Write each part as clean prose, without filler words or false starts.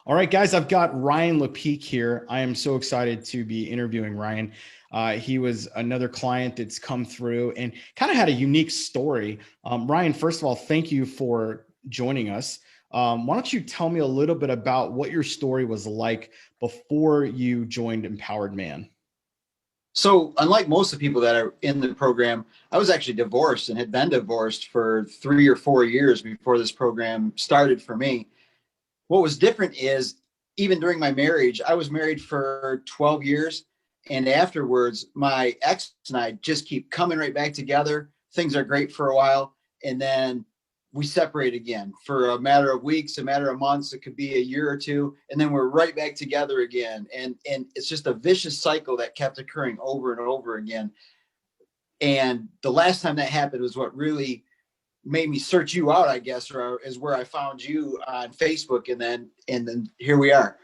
All right, guys, I've got Ryan Lepeak here. I am so excited to be interviewing Ryan. He was another client that's come through and kind of had a unique story. Ryan, first of all, thank you for joining us. Why don't you tell me a little bit about what your story was like before you joined Empowered Man? So, unlike most of the people that are in the program, I was actually divorced and had been divorced for 3 or 4 years before this program started for me. What was different is even during my marriage, I was married for 12 years. And afterwards, my ex and I just keep coming right back together. Things are great for a while. And then we separate again for a matter of weeks, a matter of months. It could be a year or two. And then we're right back together again. And it's just a vicious cycle that kept occurring over and over again. And the last time that happened was what really made me search you out, I guess, or is where I found you on Facebook, and then here we are.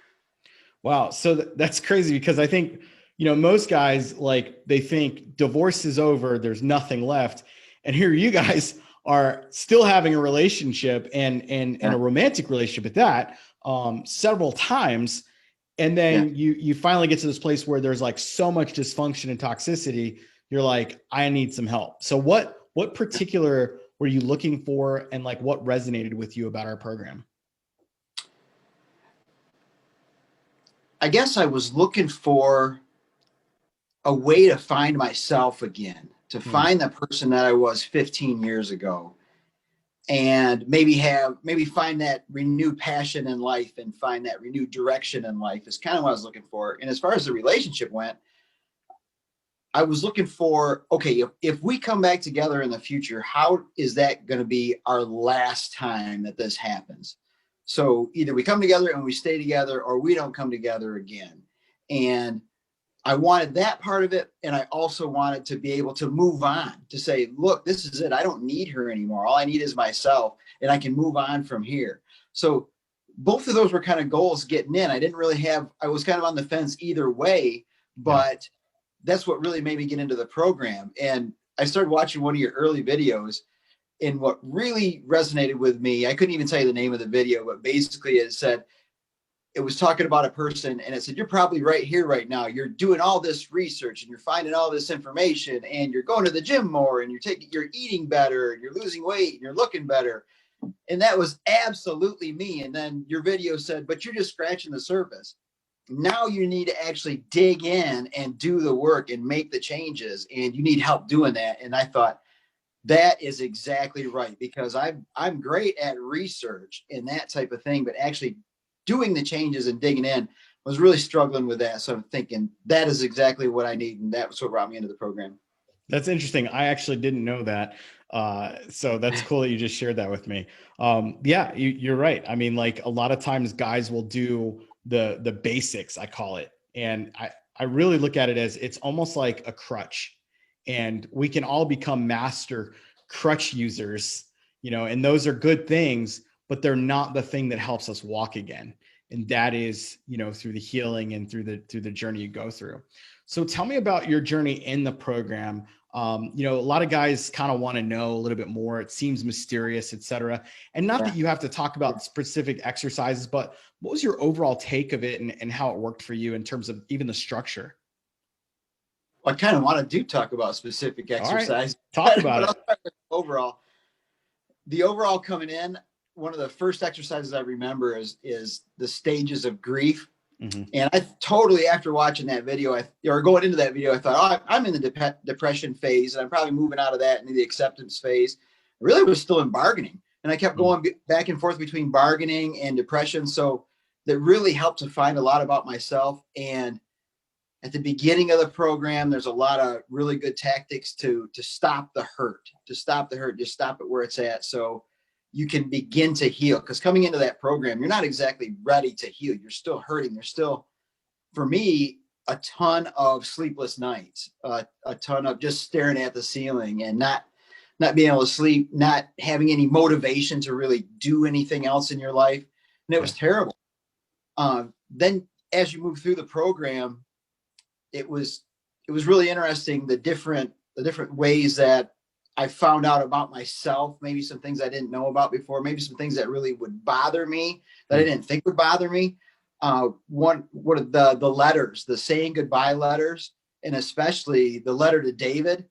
Wow. So that's crazy because I think, most guys like they think divorce is over, there's nothing left. And here you guys are still having a relationship and a romantic relationship at that, several times. And Yeah. then you finally get to this place where there's like so much dysfunction and toxicity. You're like, I need some help. So what particular were you looking for, and like what resonated with you about our program? I guess I was looking for a way to find myself again, to Hmm. find the person that I was 15 years ago, and maybe find that renewed passion in life and find that renewed direction in life is kind of what I was looking for. And as far as the relationship went, I was looking for, okay, if we come back together in the future, how is that going to be our last time that this happens? So either we come together and we stay together, or we don't come together again. And I wanted that part of it. And I also wanted to be able to move on, to say, look, this is it. I don't need her anymore. All I need is myself, and I can move on from here. So both of those were kind of goals getting in. I was kind of on the fence either way, Yeah. but that's what really made me get into the program. And I started watching one of your early videos, and what really resonated with me, I couldn't even tell you the name of the video, but basically it was talking about a person, and it said, you're probably right here right now. You're doing all this research and you're finding all this information, and you're going to the gym more, and you're eating better, and you're losing weight, and you're looking better. And that was absolutely me. And then your video said, but you're just scratching the surface. Now you need to actually dig in and do the work and make the changes, and you need help doing that. And I thought, that is exactly right, because I'm great at research and that type of thing, but actually doing the changes and digging in, was really struggling with that. So I'm thinking that is exactly what I need, and that's what brought me into the program. That's interesting. I actually didn't know that. So that's cool that you just shared that with me. Yeah, you're right. I mean, like a lot of times guys will do the basics, I call it. And I really look at it as it's almost like a crutch. And we can all become master crutch users, and those are good things, but they're not the thing that helps us walk again. And that is, through the healing and through the journey you go through. So tell me about your journey in the program. A lot of guys kind of want to know a little bit more. It seems mysterious, et cetera. And not that Yeah. you have to talk about specific exercises, but what was your overall take of it, and how it worked for you in terms of even the structure? I kind of want to do talk about specific All right, exercise, talk but about I'll it. start with overall. The overall coming in, one of the first exercises I remember is the stages of grief. Hmm. And I totally, after watching that video, or going into that video, I thought, oh, I'm in the depression phase, and I'm probably moving out of that into the acceptance phase. I really was still in bargaining, and I kept going back and forth between bargaining and depression. So that really helped to find a lot about myself. And at the beginning of the program, there's a lot of really good tactics to stop the hurt, just stop it where it's at. So you can begin to heal, because coming into that program, you're not exactly ready to heal. You're still hurting. There's still, for me, a ton of sleepless nights, a ton of just staring at the ceiling and not being able to sleep, not having any motivation to really do anything else in your life. And it Yeah. was terrible. Then as you move through the program, it was really interesting, the different ways that I found out about myself, maybe some things I didn't know about before, maybe some things that really would bother me that I Hmm. didn't think would bother me. What are the letters, the saying goodbye letters, and especially the letter to David.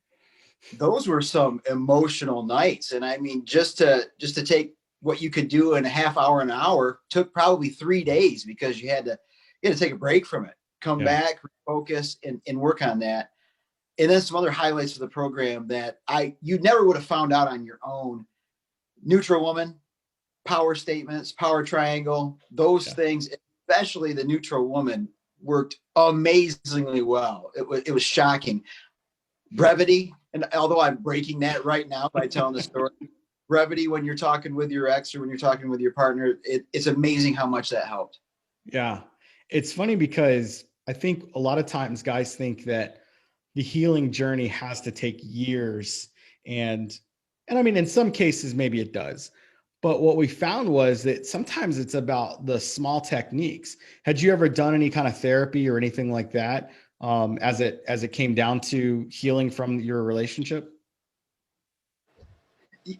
Those were some emotional nights. And I mean, just to take what you could do in a half hour, an hour, took probably 3 days, because you had to take a break from it, come Yeah. back, focus, and work on that. And then some other highlights of the program that you never would have found out on your own. Neutral woman, power statements, power triangle, those Yeah. things, especially the neutral woman, worked amazingly well. It was shocking. Brevity, and although I'm breaking that right now by telling the story, brevity when you're talking with your ex or when you're talking with your partner, it's amazing how much that helped. Yeah. It's funny because I think a lot of times guys think that the healing journey has to take years. And I mean, in some cases, maybe it does. But what we found was that sometimes it's about the small techniques. Had you ever done any kind of therapy or anything like that, as it came down to healing from your relationship?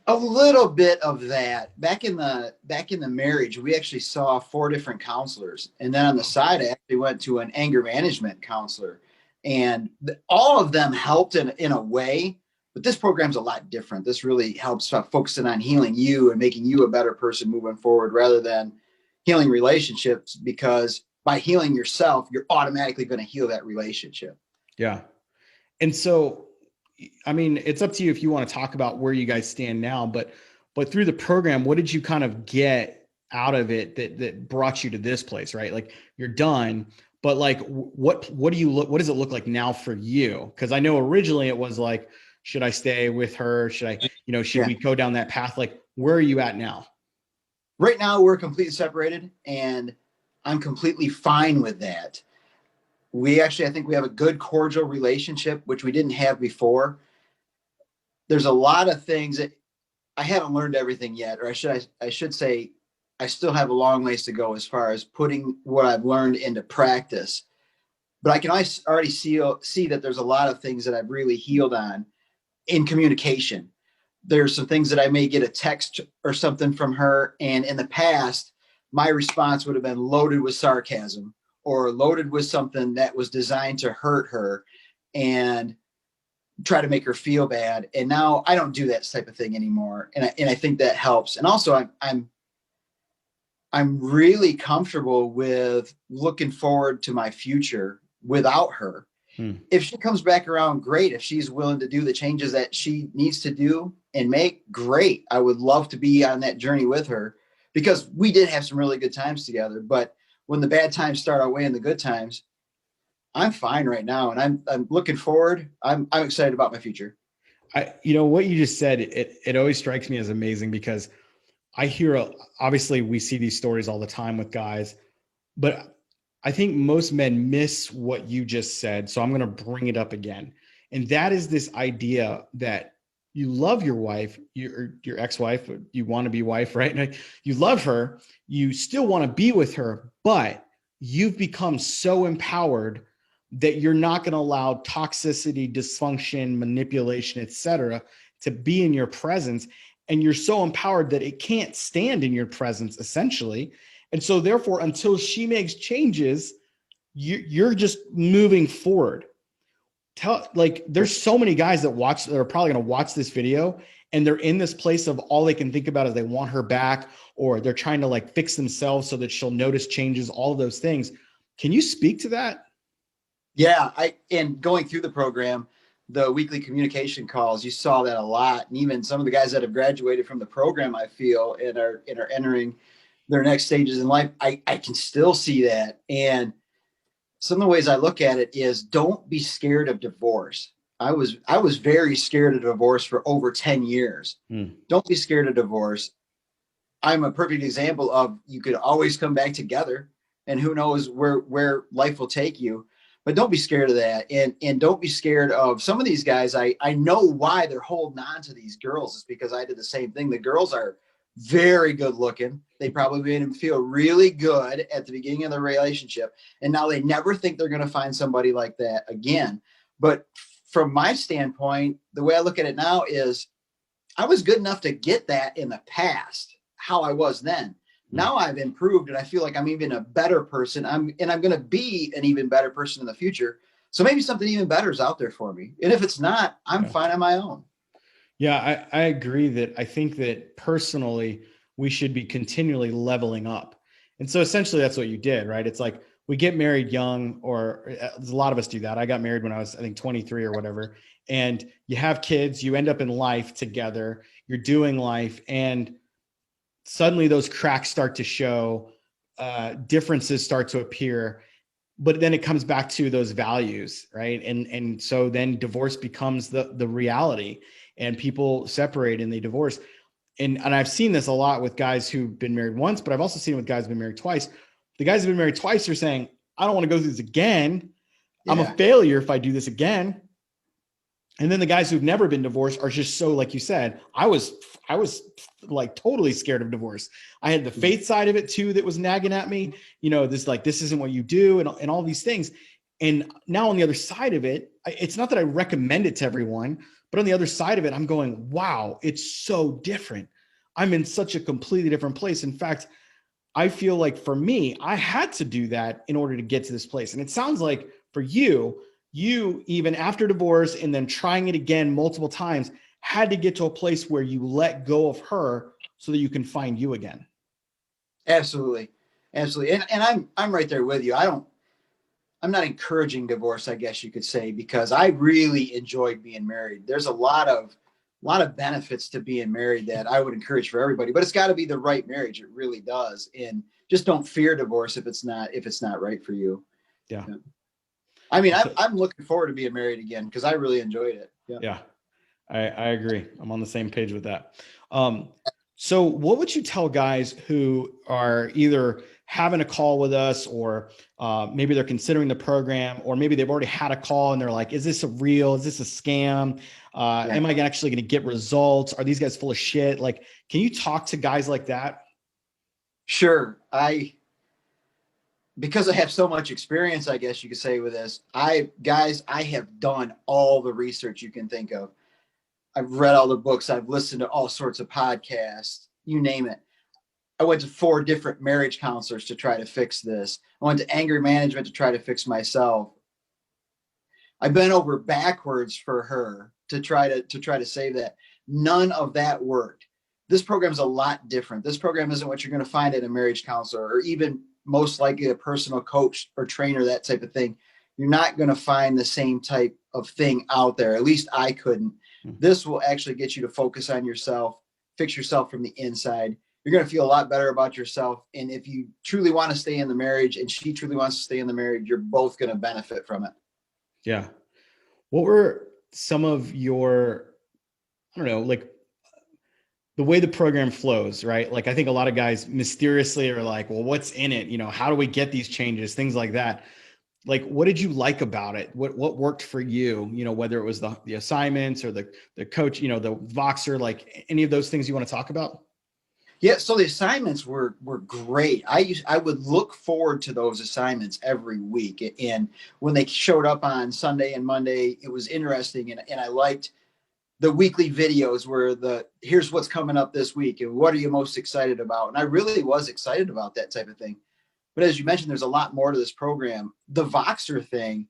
A little bit of that. Back in the marriage, we actually saw 4 different counselors, and then on the side, I actually went to an anger management counselor, and all of them helped in a way. But this program's a lot different. This really helps focusing on healing you and making you a better person moving forward, rather than healing relationships. Because by healing yourself, you're automatically going to heal that relationship. Yeah. And so, I mean, it's up to you if you want to talk about where you guys stand now, but through the program, what did you kind of get out of it that brought you to this place, right? Like you're done, but like what do you look, what does it look like now for you? Because I know originally it was like, should I stay with her? Should I, should Yeah. we go down that path? Like, where are you at now? Right now, we're completely separated, and I'm completely fine with that. I think we have a good cordial relationship, which we didn't have before. There's a lot of things that I haven't learned everything yet, or I should say, I still have a long ways to go as far as putting what I've learned into practice. But I can already see that there's a lot of things that I've really healed on in communication. There's some things that I may get a text or something from her, and in the past, my response would have been loaded with sarcasm or loaded with something that was designed to hurt her and try to make her feel bad. And now I don't do that type of thing anymore, and I think that helps. And also, I'm really comfortable with looking forward to my future without her. Hmm. If she comes back around, great. If she's willing to do the changes that she needs to do and make, great. I would love to be on that journey with her, because we did have some really good times together. But when the bad times start outweighing the good times, I'm fine right now, and I'm looking forward. I'm excited about my future. What you just said, it always strikes me as amazing because I hear, obviously we see these stories all the time with guys, but I think most men miss what you just said. So I'm going to bring it up again. And that is this idea that you love your wife, your ex-wife, you want to be wife, right? And you love her, you still want to be with her, but you've become so empowered that you're not going to allow toxicity, dysfunction, manipulation, etc., to be in your presence. And you're so empowered that it can't stand in your presence, essentially. And so therefore, until she makes changes, you're just moving forward. There's so many guys that are probably going to watch this video, and they're in this place of all they can think about is they want her back, or they're trying to like fix themselves so that she'll notice changes, all of those things. Can you speak to that? Yeah, and going through the program, the weekly communication calls, you saw that a lot. And even some of the guys that have graduated from the program, I feel, and are entering their next stages in life, I can still see that. And some of the ways I look at it is, don't be scared of divorce. I was very scared of divorce for over 10 years. Hmm. Don't be scared of divorce. I'm a perfect example of, you could always come back together, and who knows where life will take you. But don't be scared of that, and don't be scared of some of these guys. I know why they're holding on to these girls. It's because I did the same thing. The girls are very good looking. They probably made them feel really good at the beginning of the relationship, and now they never think they're going to find somebody like that again. But from my standpoint, the way I look at it now is, I was good enough to get that in the past, how I was then. Now I've improved and I feel like I'm even a better person. I'm going to be an even better person in the future. So maybe something even better is out there for me. And if it's not, I'm Yeah. fine on my own. Yeah, I agree that I think that personally we should be continually leveling up. And so essentially that's what you did, right? It's like we get married young, or a lot of us do that. I got married when I was, I think, 23 or whatever. And you have kids, you end up in life together, you're doing life, and suddenly those cracks start to show, differences start to appear, but then it comes back to those values, right? And so then divorce becomes the reality, and people separate and they divorce. And I've seen this a lot with guys who've been married once, but I've also seen it with guys who've been married twice. The guys who've been married twice are saying, I don't want to go through this again. I'm a Yeah. failure if I do this again. And then the guys who've never been divorced are just so, like you said, I was like totally scared of divorce. I had the faith side of it too that was nagging at me, this isn't what you do, and all these things. And now on the other side of it, it's not that I recommend it to everyone, but on the other side of it, I'm going, wow, it's so different. I'm in such a completely different place. In fact, I feel like for me, I had to do that in order to get to this place. And it sounds like for you, even after divorce and then trying it again multiple times, had to get to a place where you let go of her so that you can find you again. Absolutely. Absolutely. And I'm right there with you. I'm not encouraging divorce, I guess you could say, because I really enjoyed being married. There's a lot of benefits to being married that I would encourage for everybody, but it's got to be the right marriage. It really does. And just don't fear divorce if it's not right for you. Yeah. I mean, I'm looking forward to being married again because I really enjoyed it. Yeah. I agree. I'm on the same page with that. So what would you tell guys who are either having a call with us, or maybe they're considering the program, or maybe they've already had a call and they're like, is this is this a scam? Am I actually going to get results? Are these guys full of shit? Like, can you talk to guys like that? Sure. Because I have so much experience, I guess you could say, with this, I have done all the research you can think of. I've read all the books. I've listened to all sorts of podcasts, you name it. I went to 4 different marriage counselors to try to fix this. I went to anger management to try to fix myself. I bent over backwards for her to try to save that. None of that worked. This program is a lot different. This program isn't what you're going to find at a marriage counselor, or even most likely a personal coach or trainer, that type of thing. You're not going to find the same type of thing out there. At least I couldn't. This will actually get you to focus on yourself, fix yourself from the inside. You're going to feel a lot better about yourself. And if you truly want to stay in the marriage and she truly wants to stay in the marriage, you're both going to benefit from it. Yeah. What were some of your, I don't know, like the way the program flows, right? Like, I think a lot of guys mysteriously are like, well, what's in it? How do we get these changes? Things like that. Like, what did you like about it? What worked for you? Whether it was the assignments or the coach, the Voxer, like any of those things you want to talk about? Yeah, so the assignments were great. I would look forward to those assignments every week, and when they showed up on Sunday and Monday, it was interesting, and I liked the weekly videos where here's what's coming up this week and what are you most excited about. And I really was excited about that type of thing. But as you mentioned, there's a lot more to this program. The Voxer thing,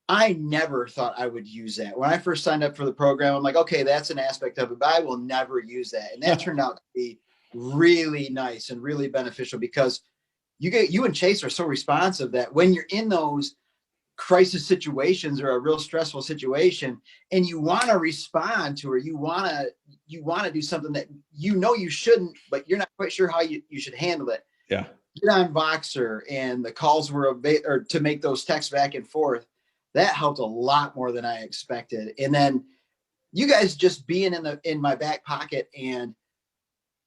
I never thought I would use that. When I first signed up for the program, I'm like, okay, that's an aspect of it, but I will never use that. And that turned out to be really nice and really beneficial, because you and Chase are so responsive that when you're in those crisis situations or a real stressful situation and you want to respond to her, you want to do something that you shouldn't, but you're not quite sure how you should handle it. Yeah. Get on Voxer, and the calls were or to make those texts back and forth. That helped a lot more than I expected. And then you guys just being in my back pocket and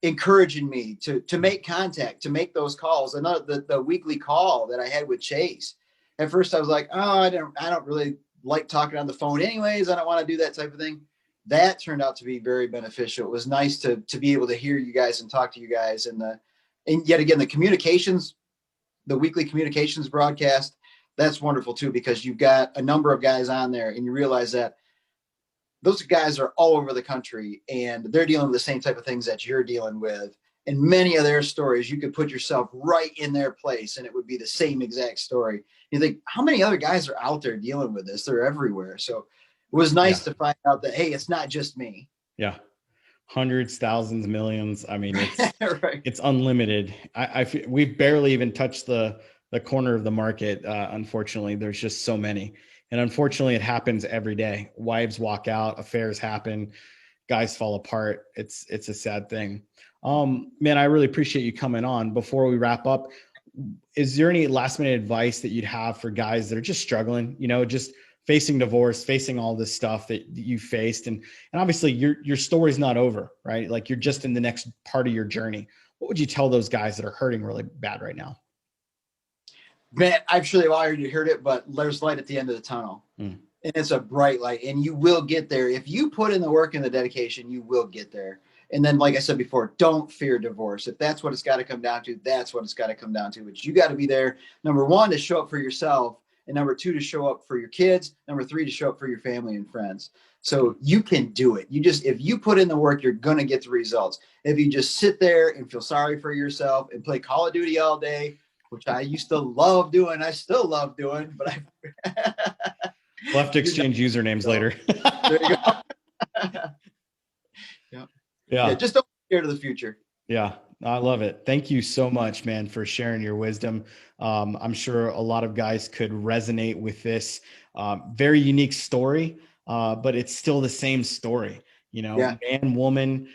encouraging me to make contact, to make those calls. Another the weekly call that I had with Chase. At first I was like, oh, I don't really like talking on the phone anyways. I don't want to do that type of thing. That turned out to be very beneficial. It was nice to be able to hear you guys and talk to you guys, and yet again, the communications, the weekly communications broadcast, that's wonderful too, because you've got a number of guys on there and you realize that those guys are all over the country and they're dealing with the same type of things that you're dealing with. and many of their stories, you could put yourself right in their place and it would be the same exact story. You think, how many other guys are out there dealing with this? They're everywhere. So it was Yeah. nice to find out that, hey, it's not just me. Yeah. Hundreds, thousands, millions. I mean, Right. it's unlimited. We barely even touched the corner of the market. Unfortunately, there's just so many, and unfortunately, it happens every day. Wives walk out, affairs happen, guys fall apart. It's a sad thing. Man, I really appreciate you coming on. Before we wrap up, is there any last minute advice that you'd have for guys that are just struggling, just facing divorce, facing all this stuff that you faced? And obviously your story's not over, right? Like you're just in the next part of your journey. What would you tell those guys that are hurting really bad right now? Man, I'm sure they've already heard it, but there's light at the end of the tunnel. Mm. And it's a bright light, and you will get there. If you put in the work and the dedication, you will get there. And then, like I said before, don't fear divorce. If that's what it's got to come down to, that's what it's got to come down to. But you got to be there, number one, to show up for yourself, and number two, to show up for your kids, number three, to show up for your family and friends. So you can do it. If you put in the work, you're going to get the results. If you just sit there and feel sorry for yourself and play Call of Duty all day, which I used to love doing, I still love doing, but we'll have to exchange usernames later. There you go. Yeah. Just don't be scared of the future. Yeah, I love it. Thank you so much, man, for sharing your wisdom. I'm sure a lot of guys could resonate with this very unique story, but it's still the same story. Man, woman,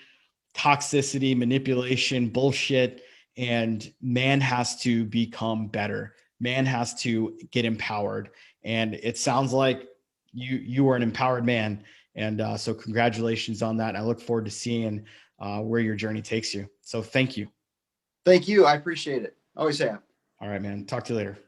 toxicity, manipulation, bullshit, and man has to become better. Man has to get empowered. And it sounds like you are an empowered man. And so congratulations on that. I look forward to seeing where your journey takes you. So thank you. Thank you. I appreciate it. Always have. All right, man. Talk to you later.